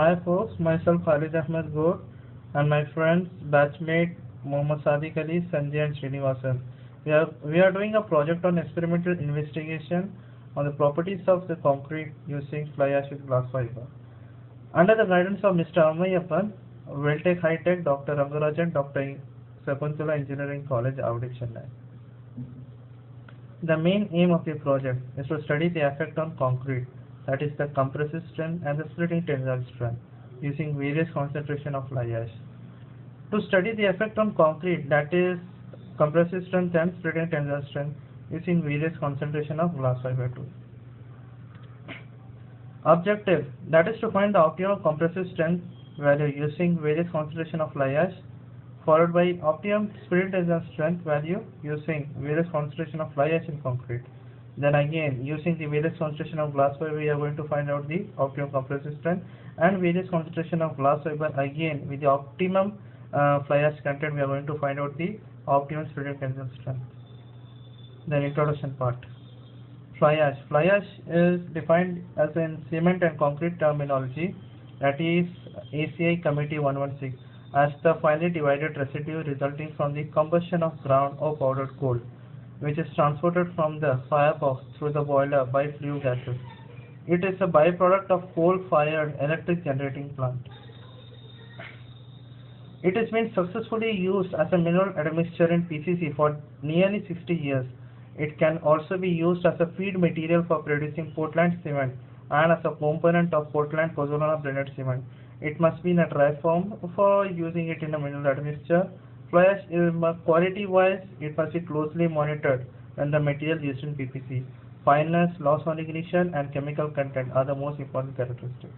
Hi folks, myself Khalid Ahmed Gour and my friends, batchmate Mohammad Sadiq Ali, Sanjay and Srinivasan. We are doing a project on experimental investigation on the properties of the concrete using fly ash with glass fiber. Under the guidance of Mr. Amayappan, Weltech High Tech, Dr. Rangarajan, Dr. Sakuntala Engineering College, Avadi, Chennai. The main aim of the project is to study the effect on concrete, that is the compressive strength and the splitting tensile strength, using various concentration of fly ash. To study the effect on concrete, that is compressive strength and splitting tensile strength, using various concentration of glass fiber too. Objective, that is to find the optimal compressive strength value using various concentration of fly ash, followed by optimum splitting tensile strength value using various concentration of fly ash in concrete. Then again, using the various concentration of glass fiber, we are going to find out the optimum compressive strength, and various concentration of glass fiber again with the optimum fly ash content, we are going to find out the optimum splitting tensile strength. Then introduction part. Fly ash. Fly ash is defined as in cement and concrete terminology, that is ACI Committee 116, as the finely divided residue resulting from the combustion of ground or powdered coal, which is transported from the firebox through the boiler by flue gases. It is a byproduct of coal-fired electric generating plant. It has been successfully used as a mineral admixture in PCC for nearly 60 years. It can also be used as a feed material for producing Portland cement and as a component of Portland Pozzolana blended cement. It must be in a dry form for using it in a mineral admixture. Fly ash, quality-wise, it must be closely monitored when the material used in PPC. Fineness, loss on ignition, and chemical content are the most important characteristics.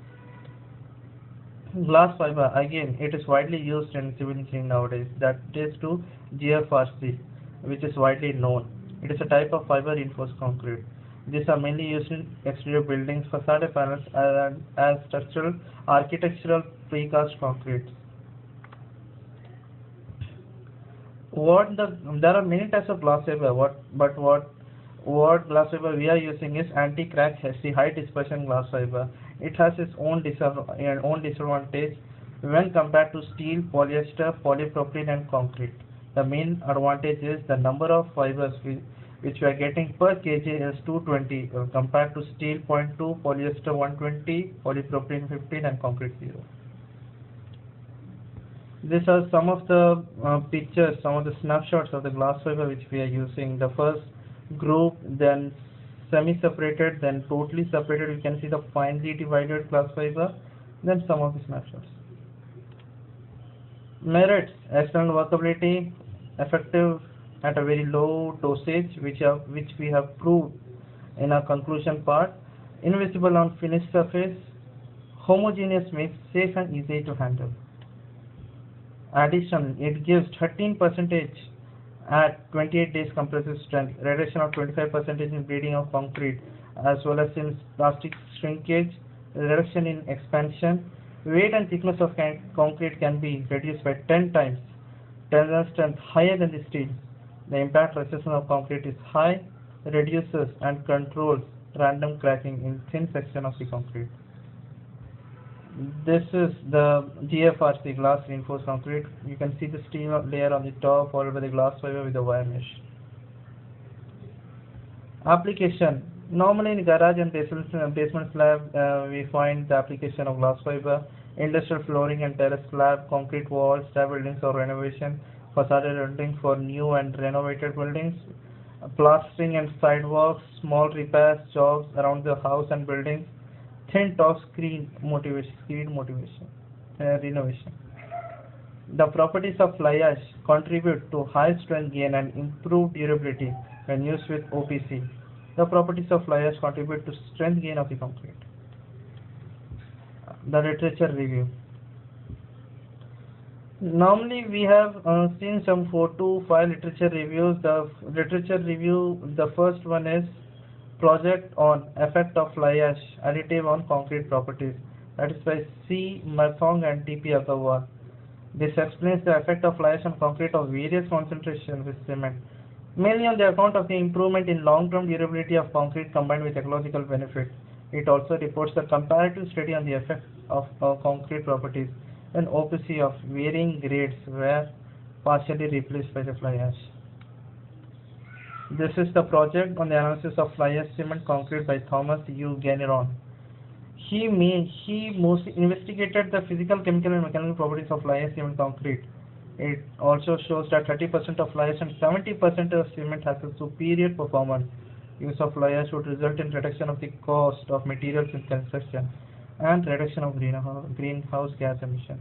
Glass fiber, again, it is widely used in civil engineering nowadays. That is to GFRC, which is widely known. It is a type of fiber reinforced concrete. These are mainly used in exterior buildings, facade panels, and as structural, architectural precast concrete. There are many types of glass fiber. What glass fiber we are using is anti-crack HC, high dispersion glass fiber. It has its own disadvantage when compared to steel, polyester, polypropylene, and concrete. The main advantage is the number of fibers which we are getting per kg is 220 compared to steel 0.2, polyester 120, polypropylene 15, and concrete 0. These are some of the pictures, some of the snapshots of the glass fiber which we are using. The first group, then semi-separated, then totally separated. You can see the finely divided glass fiber, then some of the snapshots. Merits: excellent workability, effective at a very low dosage, which we have proved in our conclusion part, invisible on finished surface, homogeneous mix, safe and easy to handle. Addition, it gives 13% at 28 days compressive strength, reduction of 25% in bleeding of concrete, as well as in plastic shrinkage, reduction in expansion. Weight and thickness of concrete can be reduced by 10 times, tensile strength higher than the steel. The impact resistance of concrete is high, reduces and controls random cracking in thin section of the concrete. This is the GFRC, glass reinforced concrete. You can see the steel layer on the top, followed by the glass fiber with the wire mesh. Application: normally in garage and basement slab, we find the application of glass fiber. Industrial flooring and terrace slab, concrete walls, slab buildings or renovation, facade building for new and renovated buildings, plastering and sidewalks, small repairs, jobs around the house and buildings, thin top renovation. The properties of fly ash contribute to high strength gain and improved durability when used with OPC. The properties of fly ash contribute to strength gain of the concrete. The literature review. Normally we have seen some 4 to 5 literature reviews. The literature review, the first one is project on effect of fly ash additive on concrete properties. That is by C. Mathong and T.P. Agarwal. This explains the effect of fly ash on concrete of various concentrations with cement, mainly on the account of the improvement in long-term durability of concrete combined with ecological benefits. It also reports the comparative study on the effect of concrete properties, and OPC of varying grades were partially replaced by the fly ash. This is the project on the analysis of fly ash cement concrete by Thomas U. Gagneron. He mostly investigated the physical, chemical, and mechanical properties of fly ash cement concrete. It also shows that 30% of fly ash and 70% of cement has a superior performance. Use of fly ash would result in reduction of the cost of materials in construction and reduction of greenhouse gas emission.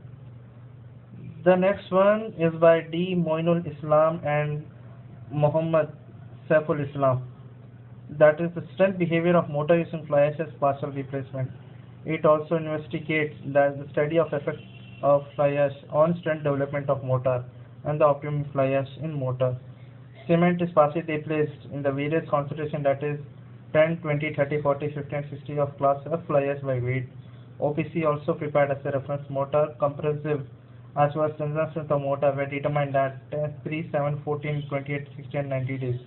The next one is by D. Moinul Islam and Muhammad Saiful Islam. That is the strength behavior of motor using fly ash as partial replacement. It also investigates the study of effect of fly ash on strength development of motor and the optimum fly ash in motor. Cement is partially replaced in the various concentration, that is 10, 20, 30, 40, 50 and 60 of class F fly ash by weight. OPC also prepared as a reference motor. Compressive as well as tensile strength of motor were determined at 3, 7, 14, 28, 60 and 90 days.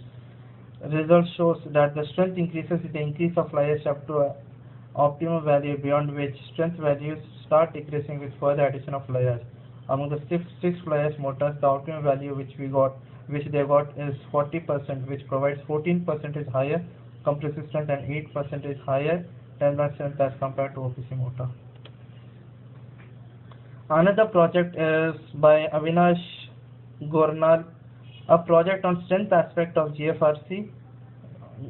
Result shows that the strength increases with the increase of fly ash up to an optimum value, beyond which strength values start decreasing with further addition of fly ash. Among the six fly ash motors, the optimum value which they got is 40%, which provides 14% higher compressive strength and 8% higher tensile strength as compared to OPC motor. Another project is by Avinash Gornal, a project on strength aspect of GFRC.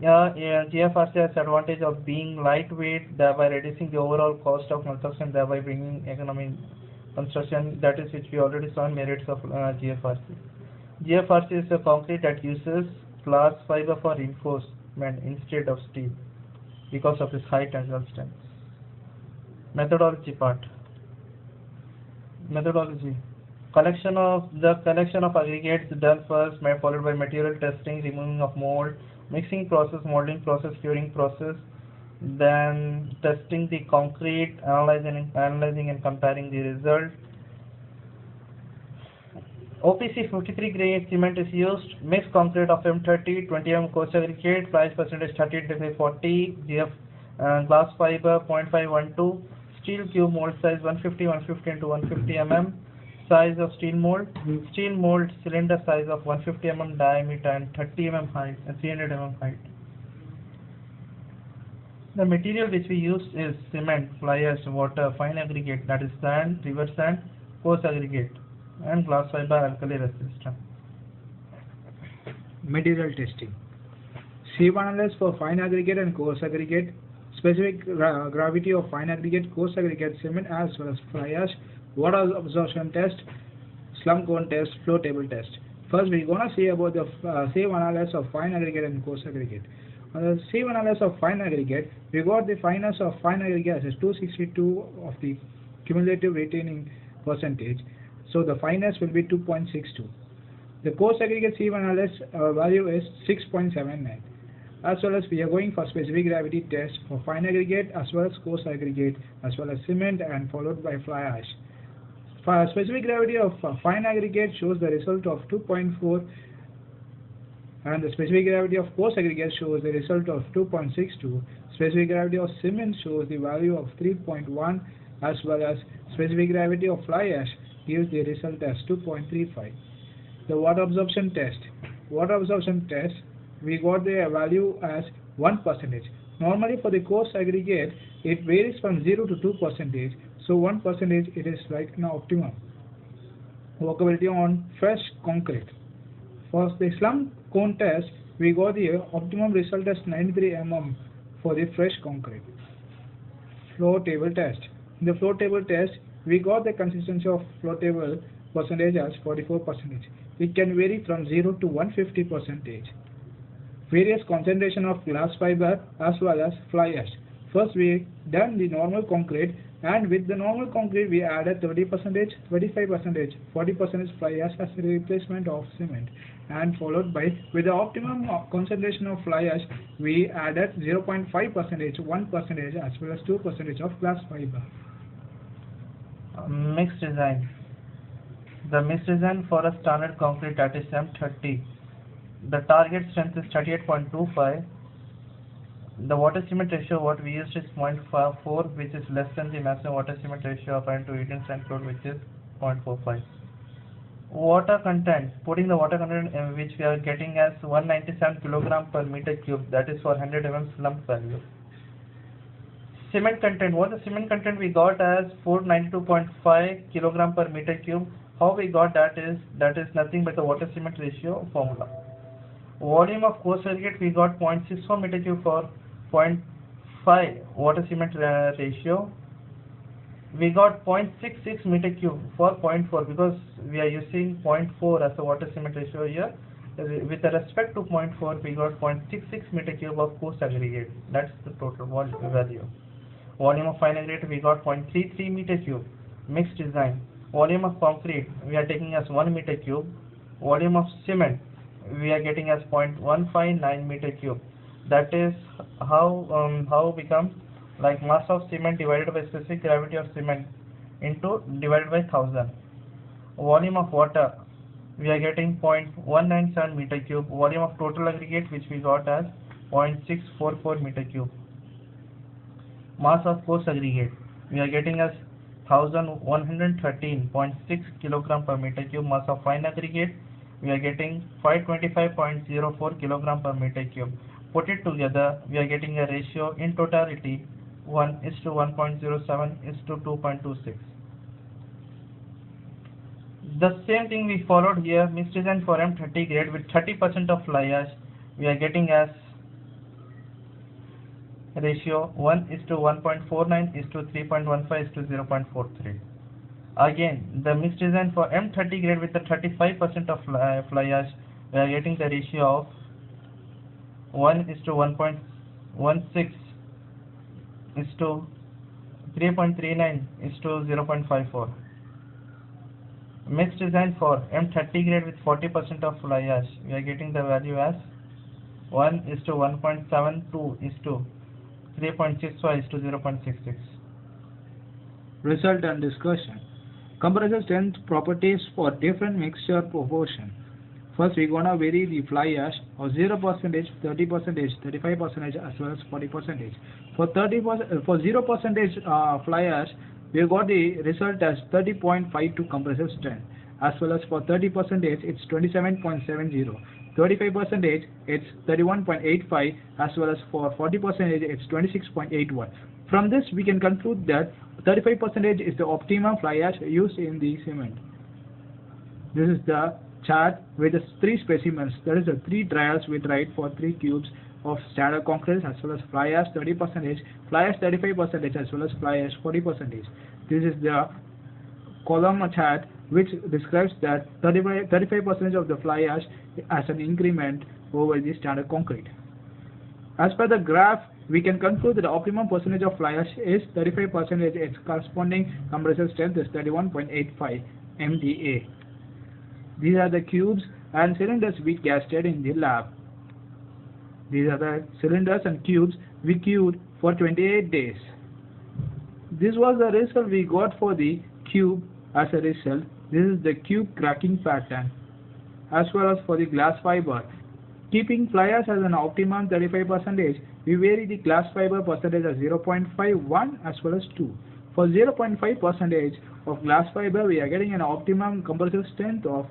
GFRC has the advantage of being lightweight, thereby reducing the overall cost of construction, thereby bringing economy in construction. That is which we already saw in merits of GFRC. GFRC is a concrete that uses glass fiber for reinforcement instead of steel because of its high tensile strength. Methodology part. Methodology. Collection of aggregates done first, followed by material testing, removing of mold, mixing process, molding process, curing process, then testing the concrete, analyzing and comparing the result. OPC 53 grade cement is used. Mixed concrete of M30, 20 mm coarse aggregate, fly ash percentage 30 to 40, glass fiber 0.512, steel cube mold size 150 into 150 mm, size of steel mold cylinder size of 150 mm diameter and 30 mm height and 300 mm height. The material which we use is cement, fly ash, water, fine aggregate, that is sand, river sand, coarse aggregate, and glass fiber alkali resistant. Material testing. Sieve analysis for fine aggregate and coarse aggregate, specific gravity of fine aggregate, coarse aggregate, cement as well as fly ash, water absorption test, slump cone test, flow table test. First, we're gonna see about the sieve analysis of fine aggregate and coarse aggregate. On the sieve analysis of fine aggregate, we got the fineness of fine aggregate as 262 of the cumulative retaining percentage. So the fineness will be 2.62. The coarse aggregate sieve analysis value is 6.79. As well as we are going for specific gravity test for fine aggregate as well as coarse aggregate as well as cement and followed by fly ash. For specific gravity of fine aggregate shows the result of 2.4 and the specific gravity of coarse aggregate shows the result of 2.62. Specific gravity of cement shows the value of 3.1 as well as specific gravity of fly ash gives the result as 2.35. The water absorption test. Water absorption test, we got the value as 1%. Normally for the coarse aggregate, it varies from 0 to 2%. So 1% it is like an optimum. Workability on fresh concrete. For the slump cone test, we got the optimum result as 93 mm for the fresh concrete. Flow table test. In the flow table test, we got the consistency of flow table percentage as 44%. It can vary from 0 to 150%. Various concentration of glass fiber as well as fly ash. First we done the normal concrete, and with the normal concrete we added 30%, 25%, 40% fly ash as a replacement of cement, and followed by with the optimum concentration of fly ash we added 0.5%, 1% as well as 2% of glass fiber. Mixed design. The mixed design for a standard concrete, that is M30. The target strength is 38.25. The water cement ratio what we used is 0.4, which is less than the maximum water cement ratio applied to 18% fluid, which is 0.45. Water content, putting the water content which we are getting as 197 kilogram per meter cube, that is for 100 mm slump value. Cement content, what the cement content we got as 492.5 kilogram per meter cube. How we got that is nothing but the water cement ratio formula. Volume of coarse aggregate we got 0.64 meter cube for 0.5 water cement ratio. We got 0.66 meter cube for 0.4 because we are using 0.4 as a water cement ratio here. With respect to 0.4, we got 0.66 meter cube of coarse aggregate. That's the total value. Volume of fine aggregate we got 0.33 meter cube. Mixed design. Volume of concrete we are taking as 1 meter cube. Volume of cement we are getting as 0.159 meter cube. That is how becomes like mass of cement divided by specific gravity of cement into divided by 1000. Volume of water we are getting 0.197 meter cube. Volume of total aggregate which we got as 0.644 meter cube. Mass of coarse aggregate we are getting as 1113.6 kilogram per meter cube. Mass of fine aggregate we are getting 525.04 kilogram per meter cube. Put it together, we are getting a ratio in totality 1:1.07:2.26. The same thing we followed here, mixed design for M30 grade with 30% of fly ash, we are getting as ratio 1:1.49:3.15:0.43. Again, the mixed design for M30 grade with the 35% of fly ash, we are getting the ratio of 1:1.16:3.39:0.54. Mixed design for M30 grade with 40% of fly ash, we are getting the value as 1:1.72:3.65:0.66. Result and discussion. Compressor strength properties for different mixture proportion. First, we're gonna vary the fly ash of 0%, 30%, 35%, as well as 40%. For 0% fly ash, we got the result as 30.52 compressive strength, as well as for 30% it's 27.70. 35% it's 31.85, as well as for 40% it's 26.81. From this, we can conclude that 35% is the optimum fly ash used in the cement. This is the chart with the 3 specimens. That is the 3 trials we tried for 3 cubes of standard concrete, as well as fly ash 30%, fly ash 35%, as well as fly ash 40%. This is the column chart which describes that 35% of the fly ash as an increment over the standard concrete. As per the graph, we can conclude that the optimum percentage of fly ash is 35%. Its corresponding compressive strength is 31.85 MPa. These are the cubes and cylinders we casted in the lab. These are the cylinders and cubes we queued for 28 days. This was the result we got for the cube. As a result, this is the cube cracking pattern, as well as for the glass fiber. Keeping fly ash as an optimum 35%, we vary the glass fiber percentage as 0.51 as well as 2. For 0.5% of glass fiber, we are getting an optimum compressive strength of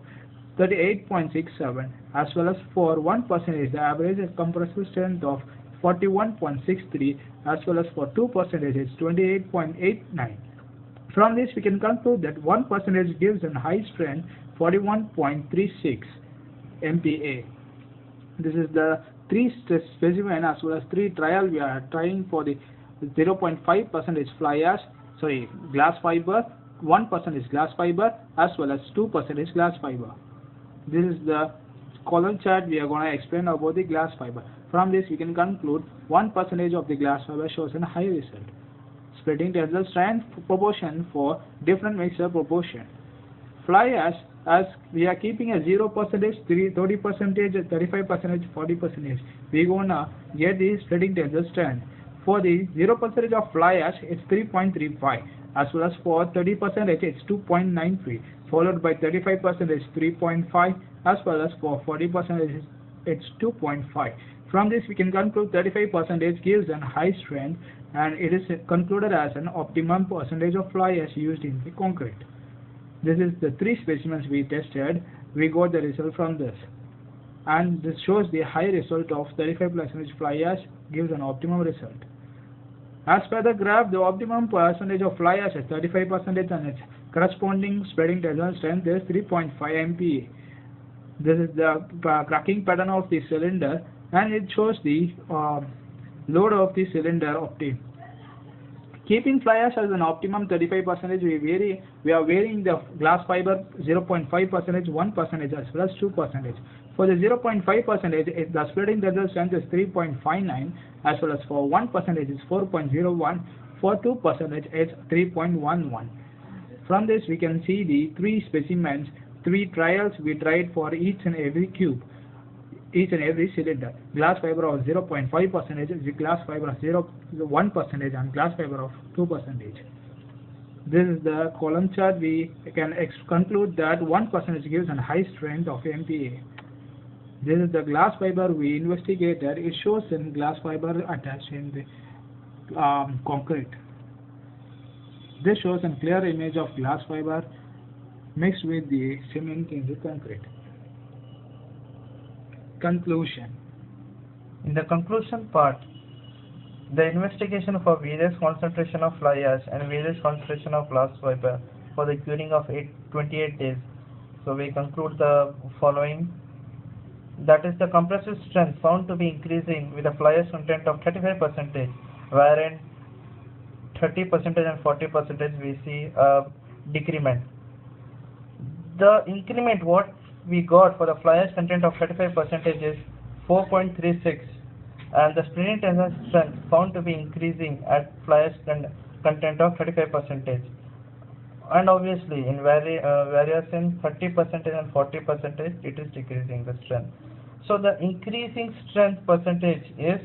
38.67, as well as for 1%, the average compressive strength of 41.63, as well as for 2%, it's 28.89. From this, we can conclude that 1% gives a high strength 41.36 MPa. This is the 3 specimen as well as 3 trial we are trying for the 0.5% fly ash, glass fiber, 1% is glass fiber, as well as 2% is glass fiber. This is the column chart we are going to explain about the glass fiber. From this, we can conclude 1% of the glass fiber shows a high result. Splitting tensile strength proportion for different mixture proportion. Fly ash, as we are keeping a 0%, 30%, 35%, 40%, we gonna get the splitting tensile strength. For the 0% of fly ash, it's 3.35, as well as for 30%, it's 2.93, followed by 35% is 3.5, as well as for 40% it's 2.5. From this we can conclude 35% gives an high strength, and it is concluded as an optimum percentage of fly ash used in the concrete. This is the 3 specimens we tested. We got the result from this, and this shows the high result of 35% fly ash gives an optimum result. As per the graph, the optimum percentage of fly ash is 35% and its corresponding spreading tensile strength is 3.5 MPa. This is the cracking pattern of the cylinder, and it shows the load of the cylinder optimum. Keeping fly ash as an optimum 35%, we are varying the glass fiber 0.5%, 1% as well as 2%. For the 0.5%, the spreading tensile strength is 3.59, as well as for 1% is 4.01, for 2% it's 3.11. From this we can see the 3 specimens, 3 trials we tried for each and every cube, each and every cylinder. Glass fiber of 0.5%, glass fiber of 1%, and glass fiber of 2%. This is the column chart. We can conclude that 1% gives a high strength of MPa. This is the glass fiber we investigated. It shows in glass fiber attached in the concrete. This shows a clear image of glass fiber mixed with the cement in the concrete. Conclusion. In the conclusion part, the investigation for various concentration of fly ash and various concentration of glass fiber for the curing of 28 days. So we conclude the following. That is, the compressive strength found to be increasing with a fly ash content of 35%, wherein 30% and 40% we see a decrement. The increment what we got for the fly ash content of 35% is 4.36, and the spreading tensile strength found to be increasing at fly ash content of 35%. And obviously in various in 30% and 40% it is decreasing the strength. So the increasing strength percentage is,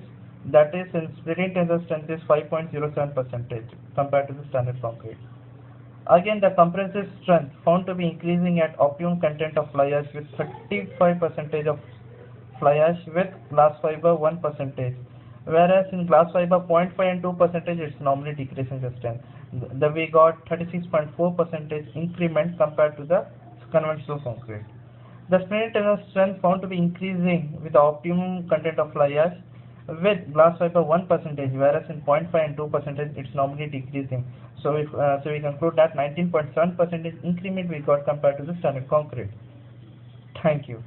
that is in spreading tensile strength is 5.07% compared to the standard concrete. Again, the compressive strength found to be increasing at optimum content of fly ash with 35% of fly ash with glass fiber 1%, whereas in glass fiber 0.5 and 2% it's normally decreasing the strength. We got 36.4% increment compared to the conventional concrete. The spreading tensile strength found to be increasing with the optimum content of fly ash with glass fiber 1%, whereas in 0.5 and 2% it's normally decreasing. So we conclude that 19.7% increment we got compared to the standard concrete. Thank you.